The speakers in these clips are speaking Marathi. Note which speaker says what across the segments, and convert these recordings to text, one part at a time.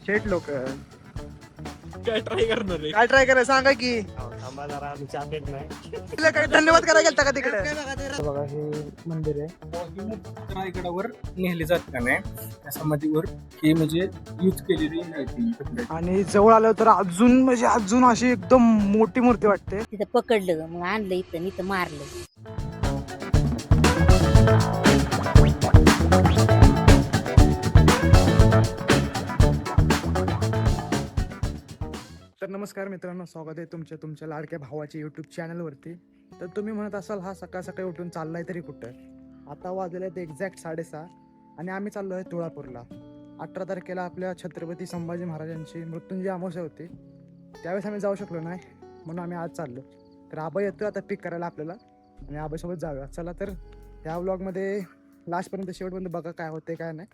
Speaker 1: शेट लोक
Speaker 2: काय ट्राय करणार आहे?
Speaker 1: काय ट्राय करा सांगा की तिला काय धन्यवाद करायला गेलता का तिकडे
Speaker 3: बघा हे मंदिर आहे रायगडावर नेहले जात का नाही त्या समाधीवर ही म्हणजे यूज केलेली आहे ती कपडे.
Speaker 1: आणि जवळ आलं तर अजून म्हणजे अजून अशी एकदम मोठी मूर्ती वाटते.
Speaker 4: तिथं पकडलं मग आणलं इथं मारलं.
Speaker 1: तर नमस्कार मित्रांनो, स्वागत आहे तुमच्या लाडक्या भावाच्या यूट्यूब चॅनलवरती. तर तुम्ही म्हणत असाल हा सकाळ सकाळी उठून चाललाय तरी कुठं. आता वाजले आहेत एक्झॅक्ट 6:30 आणि आम्ही चाललो आहे तुळापूरला. 18 तारखेला आपल्या छत्रपती संभाजी महाराजांची मृत्युंजय अमावस्या होती. त्यावेळेस आम्ही जाऊ शकलो नाही म्हणून आम्ही आज चाललो. तर आबा येतो आता पिक करायला आपल्याला आणि आबासोबत जाऊया. चला तर ह्या व्लॉगमध्ये लास्टपर्यंत शेवटपर्यंत बघा काय होते काय नाही.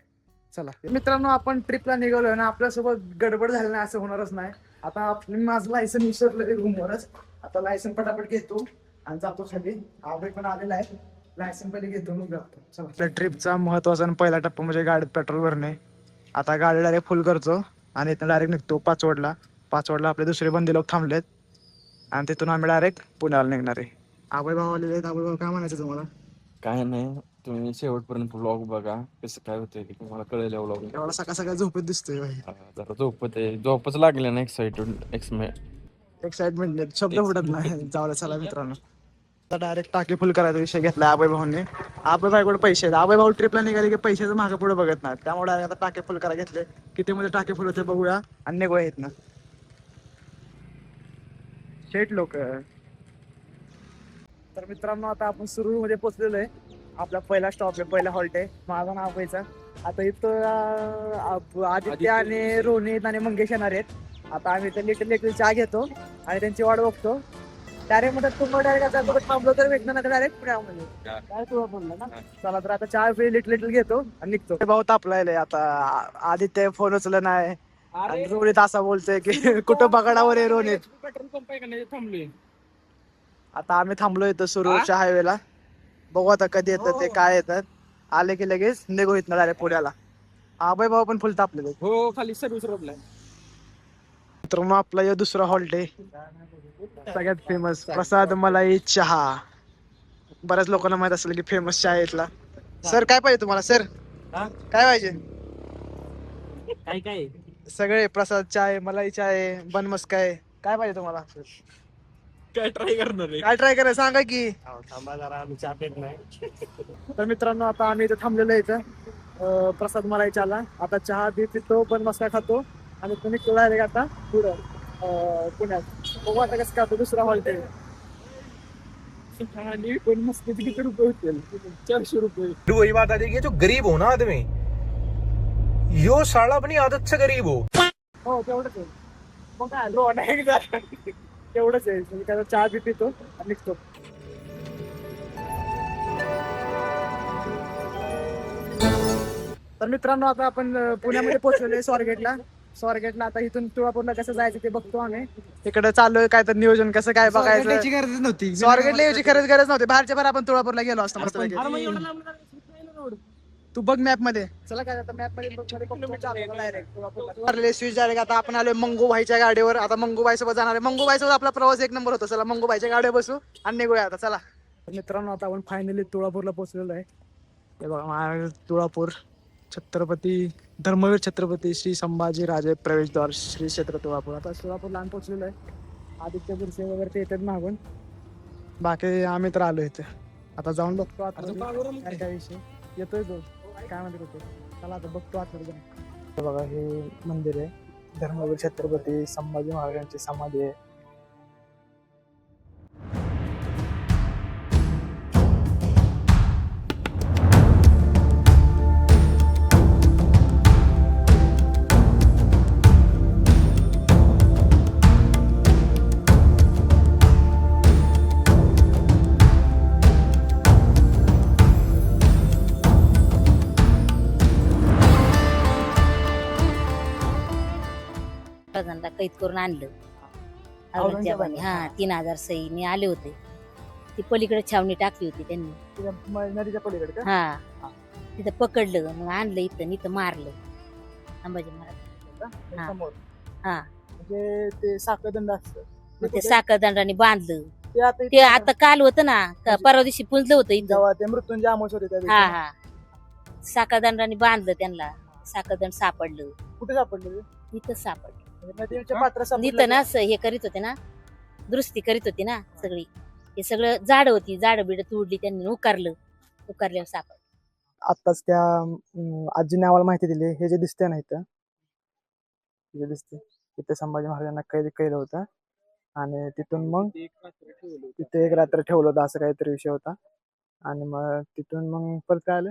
Speaker 1: चला मित्रांनो, आपण ट्रिपला निघालोय ना, आपल्यासोबत गडबड झाली नाही असं होणारच नाही. आता माझं लायसन विसरलं रूमवरच. आता लायसन पटापट घेतो आणि जातो खाली. आबे पण आलेला आहे, लायसन पहिले घेतो मग जातो. चला, आपल्या ट्रिपचा महत्वाचा आणि पहिला टप्पा म्हणजे गाडीत पेट्रोल भरणे. आता गाडी डायरेक्ट फुल करतो आणि इथं डायरेक्ट निघतो पाचवडला. आपले दुसरे बंदी लोक थांबलेत आणि तिथून आम्ही डायरेक्ट पुण्याला निघणार आहे. आबाई भाऊ आलेले आहेत. आबाई भाऊ काय म्हणायचं तुम्हाला?
Speaker 2: काय नाही, तुम्ही शेवटपर्यंत व्लॉग बघा कसं काय होतंय ते तुम्हाला कळेल. व्लॉग
Speaker 1: एवढा सकाळ सकाळ झोपेत दिसतोय भाई.
Speaker 2: जरा झोपच लागले ना.
Speaker 1: एक्साइटमेंट शब्द फुटत नाही. जाऊ चला मित्रांनो, आता डायरेक्ट टाकी फुल करायचा विषय घेतला आबाई भाऊने. आबाई भाईकडे पैसे आहेत. आबाई भाऊ ट्रिपला निघाले की पैशाचं मागं पुढे बघत नाही. त्यामुळे डायरेक्ट आता टाके फुल करायला घेतले. किती मध्ये टाके फुल होते बघूया आणि निघूया येत ना. शेट लोक. तर मित्रांनो, आता आपण सुरू मध्ये पोहोचलेलो आहे. आपला पहिला स्टॉप आहे, पहिला हॉल्ट आहे. माझा नाव पैसा. आता इथं आदित्य आणि रोनित आणि मंगेश येणार आहेत. आता आम्ही इथं लिटल चहा घेतो आणि त्यांची वाट बघतो. डायरेक्ट म्हणतात तुम्हाला डायरेक्ट थांबलो तर भेटणार नाही, डायरेक्ट पुण्यामध्ये काय तुला बोलला ना. चला तर आता चहा लिटल घेतो आणि निघतो. भाऊ तापलाय आता. आदित्य फोन उचलला नाही आणि रोनित असा बोलतोय की कुठं बघाडावर आहे रोनित.
Speaker 3: पेट्रोल पंप आहे का नाही थांबलोय.
Speaker 1: आता आम्ही थांबलो इथं सुरूच्या हायवेला. बघू आता कधी येतात ते, काय येतात. आले की लगेच निघू इथनं डायरेक्ट पुण्याला. आबाई भाऊ पण फुल तापले.
Speaker 3: हो, खाली सर्व्हिस रोडला
Speaker 1: तर मग आपला यो दुसरा हॉल्ट आहे, सगळ्यात फेमस प्रसाद मलाई चहा. बऱ्याच लोकांना माहित असेल की फेमस चहा आहे इथला. सर काय पाहिजे तुम्हाला? सर काय पाहिजे?
Speaker 3: काय
Speaker 1: सगळे प्रसाद चाय, मलाई चाय, बनमस्का आहे. काय पाहिजे तुम्हाला?
Speaker 2: काय ट्राय करणार आहे?
Speaker 1: काय ट्राय करा सांगा की.
Speaker 3: थांबा जरा, आम्ही चहा पेत नाही.
Speaker 1: तर मित्रांनो, आता आम्ही इथं थांबलेलो आहे इथं प्रसाद मलाई चहाला. आता चहा बी पितो, बनमस्का खातो आणि तुम्ही निघतो आता पुढं पुण्यात. बघू आता कसं खातो. दुसरा हॉल्ट आहे आणि पण मस्त किती रुपये होतील? 400 रुपये.
Speaker 5: वही बात आ जाएगी, जो गरीब हो ना आदमी, यो साला अपनी आदत से गरीब हो.
Speaker 1: हो तेवढंच आहे. मग काय रोड आहे एकदा. तेवढंच आहे. म्हणजे त्याचा चहा बी पितो आणि निघतो. तर मित्रांनो, आता आपण पुण्यामध्ये पोहोचलेलो आहे स्वारगेटला. आता इथून तुळापूरला कसं जायचं ते बघतो आम्ही. तिकडे चाललोय काय तर नियोजन कसं काय बघायचं.
Speaker 3: गरज नव्हती.
Speaker 1: स्वारगेटला यायची गरज नव्हती. बाहेरच्या बाहेर आपण तुळापूरला गेलो असतो मस्त. तू बघ मॅप मध्ये. चला काय आता मॅप मध्ये डायरेक्ट स्विच डायरेक्ट. आता आपण आलोय मंगूबाईच्या गाडीवर. आता मंगूबाई सोबत जाणार आहे. मंगूबाई सोबत आपला प्रवास एक नंबर होता. चला मंगूबाईच्या गाडीवर बसू आणि निघूया आता. चला मित्रांनो, आता आपण फायनली तुळापूरला पोहोचलेलो आहे. हे बघा तुळापूर. धर्मवीर छत्रपती श्री संभाजी राजे प्रवेशद्वार श्री क्षेत्र तुळापूर. आता तुळापूर लहान पोहोचलेलो आहे. आदित्य बुरसे वगैरे ते येतात मागून. बाकी आम्ही तर आलो इथे. आता जाऊन बघतो आता काय विषय येतोय तो काय म्हणत होते. चला आता बघतो आतमध्ये जाऊन. बघा हे मंदिर आहे, धर्मवीर छत्रपती संभाजी महाराजांची समाधी आहे.
Speaker 4: प्रधानला कैद करून आणलं
Speaker 1: औरंगजेबाने.
Speaker 4: हा 3000 सैन्य आले होते. ती पलीकडे छावणी टाकली होती त्यांनी.
Speaker 1: नदीच्या पलीकडे का?
Speaker 4: हा तिथं पकडलं मग आणलं इथं मारलं संभाजी महाराज.
Speaker 1: का
Speaker 4: हा.
Speaker 1: समोर
Speaker 4: हा.
Speaker 1: म्हणजे ते साखळदंड असतं
Speaker 4: मग ते साखरदंडाने बांधलं
Speaker 1: ते आता
Speaker 4: ते आता काल होतं ना परवा दिवशी पुंजलं होतं इथं.
Speaker 1: जेव्हा ते मृत्यूंजय आमोस होते त्या दिवशी
Speaker 4: हा
Speaker 1: ना.
Speaker 4: हा साखरदंडाने बांधलं त्यांना साखरदंड सापडलं
Speaker 1: कुठे सापडले ते?
Speaker 4: इथंच सापडलं
Speaker 1: म्हणजे नदीच्या पात्रात
Speaker 4: इथं
Speaker 1: सापडले
Speaker 4: ना हे करीत होते ना दुरुस्ती करीत होती ना सगळी हे सगळं झाड होती झाड बिड तोडली त्यांनी उकारल्यावर सापडलं.
Speaker 1: आत्ताच त्या आजीने आम्हाला माहिती दिली हे जे दिसते ना इथं जे दिसते तिथे संभाजी महाराजांना कैद केलं होतं आणि तिथून मग
Speaker 3: एक रात्र ठेवलं होतं.
Speaker 1: तिथे एक रात्र ठेवलं होतं असं काहीतरी विषय होता आणि मग तिथून मग परत काय आलं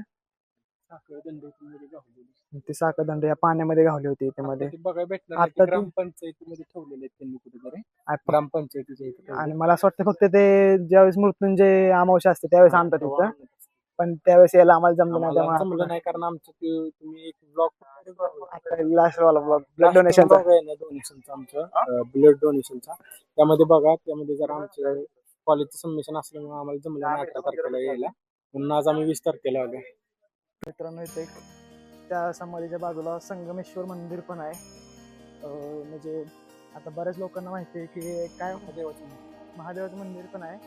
Speaker 3: साखळदंडीमध्ये गावलेली.
Speaker 1: ते साखरदंड या पाण्यामध्ये घावली होती इथे मध्ये
Speaker 3: आता ते बघायला भेटणार
Speaker 1: आता
Speaker 3: नाही. ते
Speaker 1: ती-
Speaker 3: ग्रामपंचायतीमध्ये ठेवलेले आहेत त्यांनी कुठेतरी
Speaker 1: आणि
Speaker 3: ग्रामपंचायतीच्या इथे ठेवले.
Speaker 1: आणि मला असं वाटतं फक्त ते ज्यावेळेस मृत्यूंजय अमावस्या असते त्यावेळेस आणतात तिथं
Speaker 3: तेव्हा
Speaker 1: पण त्यावेळेस यायला आम्हाला जमलं नाही
Speaker 3: आम्हाला जमलं
Speaker 1: त्यामुळे
Speaker 3: नाही कारण आमचं ते तुम्ही एक ब्लॉग
Speaker 1: लास्ट वाला ब्लड डोनेशनचा
Speaker 3: डोनेशनचा आमचं ब्लड डोनेशनचा त्यामध्ये बघा त्यामध्ये जरा आमचं कॉलेजचं सबमिशन असल्यामुळे आम्हाला जमलं नाही 18 तारखेला यायला म्हणून आज आम्ही 20 तारखेला आलो.
Speaker 1: मित्रांनो इथे एक त्या समाधीच्या बाजूला संगमेश्वर मंदिर पण आहे म्हणजे आता बऱ्याच लोकांना माहिती आहे की काय महादेवाचं मंदिर पण आहे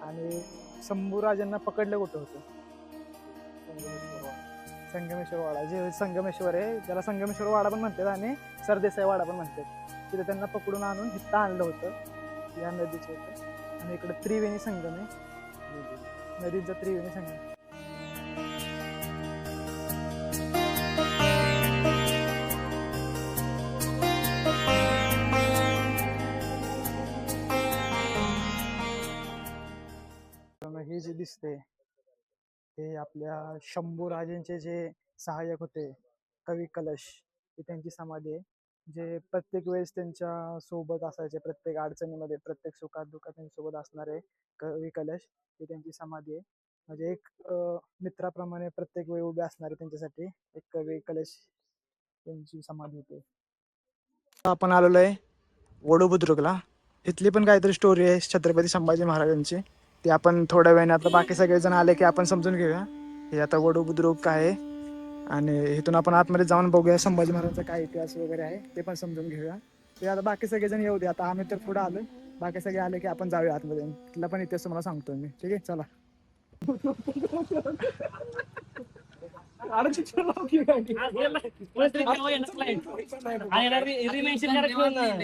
Speaker 1: आणि शंभूराजांना पकडलं कुठं होतं संगमेश्वर वाडा जे संगमेश्वर आहे त्याला संगमेश्वर वाडा पण म्हणतात आणि सरदेसाई वाडा पण म्हणतात तिथे त्यांना पकडून आणून हित्ता आणलं होतं या नदीच्या इथं आणि इकडे त्रिवेणी संगम आहे नदीचा त्रिवेणी संगम. हे जे दिसते हे आपल्या शंभूराजांचे जे सहाय्यक होते कवी कलश ही त्यांची समाधी आहे जे प्रत्येक वेळेस त्यांच्या सोबत असायचे प्रत्येक अडचणीमध्ये प्रत्येक सुखात दुःखात त्यांच्या सोबत असणारे कवी कलश ही त्यांची समाधी आहे म्हणजे एक मित्राप्रमाणे प्रत्येक वेळी उभे असणारे त्यांच्यासाठी एक कवी कलश त्यांची समाधी होते. आपण आलेलो आहे वडू बुद्रुकला इथली पण काहीतरी स्टोरी आहे छत्रपती संभाजी महाराजांची ती आपण थोड्या वेळाने आता बाकी सगळेजण आले की आपण समजून घेऊया हे आता वडू बुद्रुक आहे आणि इथून आपण आतमध्ये जाऊन बघूया संभाजी महाराजांचा काय इतिहास वगैरे आहे ते पण समजून घेऊया ते आता बाकी सगळेजण येऊ दे आता आम्ही तर पुढे आलो बाकी सगळे आले की आपण जाऊया आतमध्ये तिथला पण इतिहास तुम्हाला सांगतो मी ठीक आहे चला.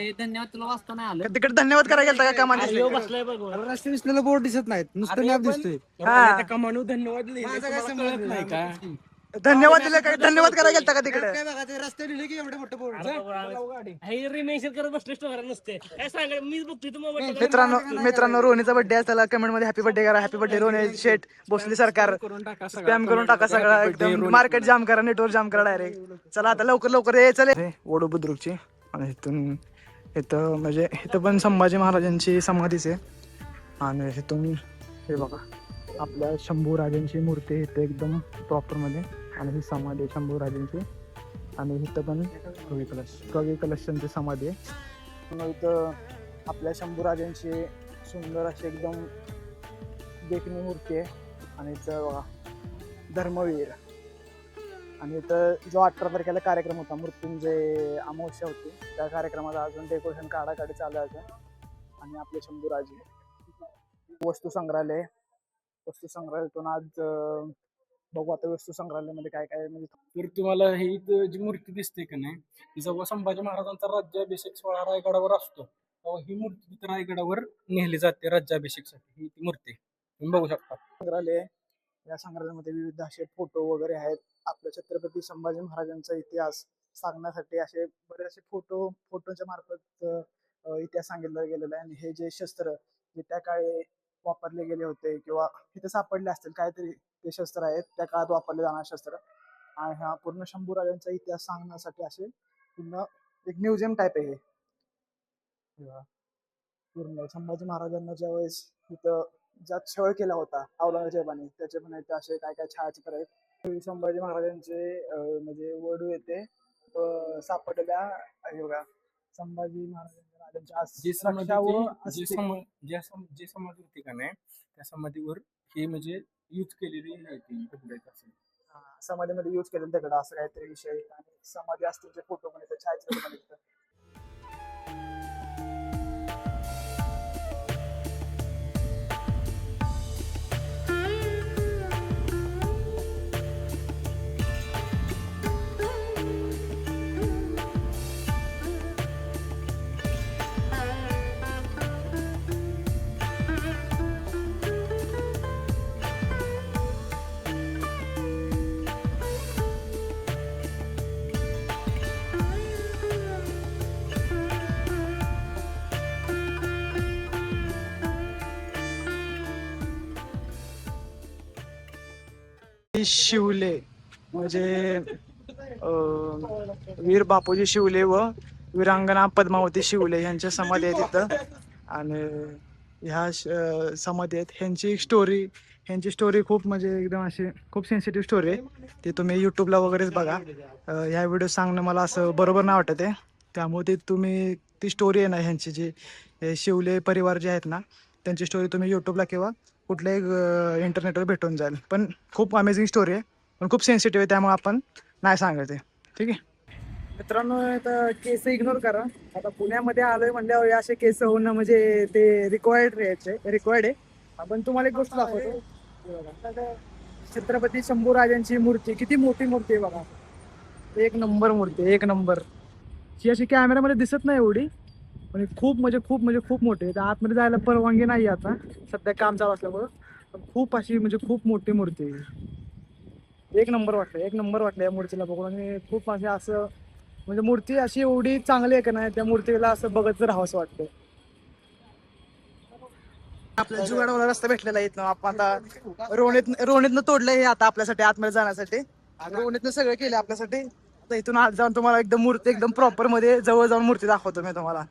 Speaker 6: धन्यवाद तुला वाचता नाही आलं
Speaker 1: तिकडे धन्यवाद करायला गेलता का कामाला
Speaker 6: रस्ते दिसलेलं बोर्ड दिसत नाहीत नुसतं मॅप दिसतोय
Speaker 1: हा.
Speaker 3: कमानू धन्यवाद
Speaker 6: कळत नाही का
Speaker 1: धन्यवाद दिले काय धन्यवाद करायला गेलता का तिकडे
Speaker 6: काय बघा ते रस्ते लिहिले की एवढे मोठे बोर्ड
Speaker 1: मित्रांनो रोहनीचा बर्थडे आहे त्याला कमेंट मध्ये हॅपी बर्थडे करा हॅपी बर्थडे रोहनी शेट भोसले सरकार स्पॅम करून टाका सगळा एकदम मार्केट जाम करा नेटवर्क जाम करा डायरेक्ट चला आता लवकर लवकर ये चले वडू बुद्रुकची आणि इथून इथं म्हणजे इथं पण संभाजी महाराजांची समाधीच आहे आणि इथून हे बघा आपल्या शंभूराजांची मूर्ती इथे एकदम प्रॉपर मध्ये आणि ही समाधी आहे शंभूराजांची आणि इथं पण कवी कलशांची समाधी आहे मग इथं आपल्या शंभूराजांची सुंदर अशी एकदम देखणी मूर्ती आहे आणि इथं बघा धर्मवीर आणि इथं जो 18 तारखेला कार्यक्रम होता मृत्यूंजय अमावस्या होती त्या कार्यक्रमाचा अजून डेकोरेशन काढाकाढी चालू आहे आणि आपले शंभूराजे वस्तू संग्रहालयातून आज बघू आता वस्तू संग्रहालयामध्ये काय काय म्हणजे
Speaker 3: तर तुम्हाला ही इथं जी मूर्ती दिसते का नाही ती जेव्हा संभाजी महाराजांचा राज्याभिषेक सोहळा रायगडावर असतो तेव्हा ही मूर्ती तिथं रायगडावर नेली जाते राज्याभिषेकसाठी ही ती मूर्ती तुम्ही बघू शकता.
Speaker 1: संग्रहालय या संग्रहालयामध्ये विविध असे फोटो वगैरे आहेत आपल्या छत्रपती संभाजी महाराजांचा इतिहास सांगण्यासाठी असे बरेचसे फोटोच्या मार्फत इतिहास सांगितला गेलेला आहे आणि हे जे शस्त्र जे त्या काळी वापरले गेले होते किंवा इथे सापडले असतील काहीतरी ते शस्त्र आहेत त्या काळात वापरले जाणारे शस्त्र आणि हा पूर्ण शंभूराजांचा इतिहास सांगण्यासाठी असे पूर्ण एक म्युझियम टाईप आहे पूर्ण संभाजी महाराजांना ज्यावेळेस इथं ज्यात छळ केला होता औरंगजेबाने त्याचे पण इथे असे काय काय छायाचित्र आहेत संभाजी महाराजांचे म्हणजे वडू येथे सापडलेल्या बघा संभाजी महाराजांच्या
Speaker 3: जी समाधी होती का नाही त्या समाधीवर ही म्हणजे यूज केलेली आहे ती
Speaker 1: समाधीमध्ये यूज केलेलं दगड असं काहीतरी विषय आणि समाधी असतील फोटो पण येतात छायाचित्र पण येतं. शिवले म्हणजे वीर बापूजी शिवले व वीरांगना पद्मावती शिवले यांच्या समाधी आहे तिथं. आणि ह्या समाधी आहेत. ह्यांची स्टोरी खूप म्हणजे एकदम अशी खूप सेन्सिटिव्ह स्टोरी आहे. ती तुम्ही यूट्यूबला वगैरेच बघा. ह्या व्हिडिओ सांगणं मला असं बरोबर नाही वाटत आहे. त्यामुळे ते तुम्ही ती स्टोरी आहे ना ह्यांची जी शिवले परिवार जे आहेत ना त्यांची स्टोरी तुम्ही यूट्यूबला किंवा कुठल्याही इंटरनेटवर भेटून जाईल. पण खूप अमेझिंग स्टोरी आहे पण खूप सेन्सिटिव्ह आहे त्यामुळे आपण नाही सांगायचं. ठीक आहे मित्रांनो, आता केस इग्नोर करा. आता पुण्यामध्ये आलोय म्हणल्यावर असे केस होणं म्हणजे ते रिक्वायर्ड आहे. आपण तुम्हाला एक गोष्ट दाखवतो. छत्रपती शंभूराजांची मूर्ती किती मोठी मूर्ती आहे बघा. एक नंबर मूर्ती, एक नंबर. ही अशी कॅमेऱ्यामध्ये दिसत नाही एवढी पण खूप मोठी आहे. आतमध्ये जायला परवानगी नाही आता सध्या काम चालू असल्यामुळं. पण खूप खूप मोठी मूर्ती आहे. एक नंबर वाटलं या मूर्तीला बघून. आणि खूप असं म्हणजे मूर्ती अशी एवढी चांगली आहे का नाही त्या मूर्तीला असं बघत राहावं असं वाटतं. आपल्या जुगाडवाला रस्ता भेटलेला इथनं. आपण आता रोणीतनं तोडलंय हे आता आपल्यासाठी आतमध्ये जाण्यासाठी. रोणीतनं सगळं केलं आपल्यासाठी. आता इथून आत जाऊन तुम्हाला एकदम मूर्ती एकदम प्रॉपर मध्ये जवळ जाऊन मूर्ती दाखवतो मी तुम्हाला.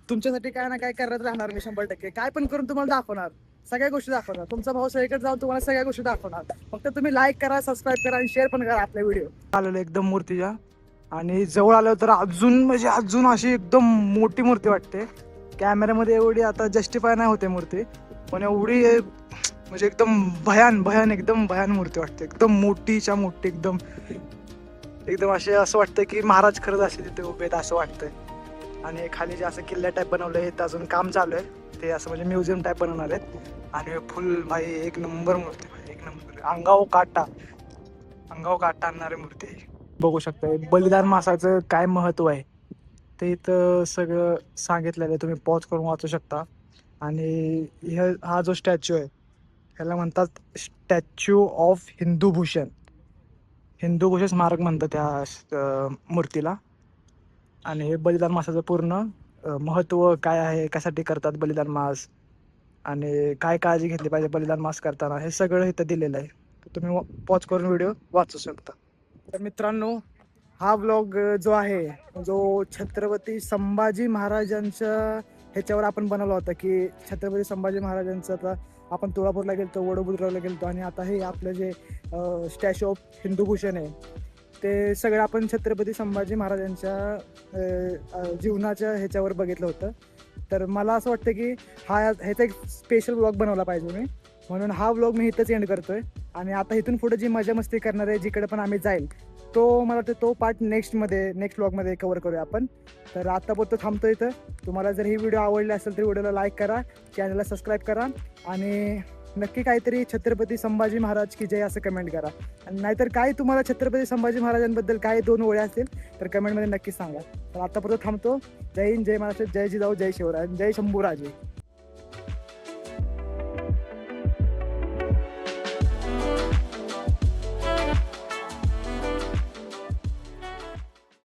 Speaker 1: तुमच्यासाठी काय ना काय करत राहणार मी 100%. काय पण करून तुम्हाला दाखवणार, सगळ्या गोष्टी दाखवणार. तुमचा भाऊ सगळीकडे जाऊन तुम्हाला सगळ्या गोष्टी दाखवणार. फक्त तुम्ही लाईक करा, सबस्क्राईब करा आणि शेअर पण करा आपल्या व्हिडिओ. आलेलं एकदम मूर्तीच्या आणि जवळ आलं तर अजून अशी एकदम मोठी मूर्ती वाटते. कॅमेऱ्यामध्ये एवढी आता जस्टिफाय नाही होते मूर्ती पण एवढी म्हणजे एकदम भयान मूर्ती वाटते. एकदम मोठीच्या मोठी एकदम असे असं वाटतं की महाराज खरंच असे तिथे उभे आहेत असं वाटतंय. आणि खाली जे असं किल्ल्या टाईप बनवलं आहे ते अजून काम चालू आहे. ते असं म्हणजे म्युझियम टाईप बनवणार आहेत. आणि फुल भाई एक नंबर मूर्ती भाई, एक नंबर. अंगाव काटा आणणारी मूर्ती बघू शकता. बलिदान मासाचं काय महत्व आहे ते इथं सगळं सांगितलेलं आहे. तुम्ही पॉज करून वाचू शकता. आणि हा जो स्टॅच्यू आहे ह्याला म्हणतात स्टॅच्यू ऑफ हिंदूभूषण स्मारक म्हणतात त्या मूर्तीला. आणि हे बलिदान मासाचं पूर्ण महत्त्व काय आहे, कशासाठी करतात बलिदान मास आणि काय काळजी घेतली पाहिजे बलिदान मास करताना हे सगळं इथं दिलेलं आहे. तुम्ही पॉज करून व्हिडिओ वाचू शकता. तर मित्रांनो, हा व्लॉग जो आहे जो छत्रपती संभाजी महाराजांच्या ह्याच्यावर आपण बनवला होता की छत्रपती संभाजी महाराजांचं आता आपण तुळापूरला गेलतो, वडोदराला गेलतो आणि आता हे आपलं जे स्टॅच्यू ऑफ हिंदूभूषण आहे ते सगळं आपण छत्रपती संभाजी महाराजांच्या जीवनाच्या ह्याच्यावर बघितलं होतं. तर मला असं वाटतं की ह्याचा एक स्पेशल व्लॉग बनवला पाहिजे मी. म्हणून हा व्लॉग मी इथंच एंड करतोय. आणि आता इथून पुढे जी मजा मस्ती करणार आहे जिकडे पण आम्ही जाईल तो मला वाटतं तो पार्ट नेक्स्ट व्लॉगमध्ये कव्हर करूया आपण. तर आतापर्यंत थांबतो इथं. तुम्हाला जर ही व्हिडिओ आवडली असेल तर व्हिडिओला लाईक करा, चॅनलला सबस्क्राईब करा आणि नक्की काहीतरी छत्रपती संभाजी महाराज की जय असं कमेंट करा. आणि नाहीतर काय तुम्हाला छत्रपती संभाजी महाराजांबद्दल काय 2 ओळी असतील तर कमेंटमध्ये नक्की सांगा. तर आतापर्यंत थांबतो. जय हिंद, जय महाराष्ट्र, जय जिजाऊ, जय शिवराय, जय शंभूराजे.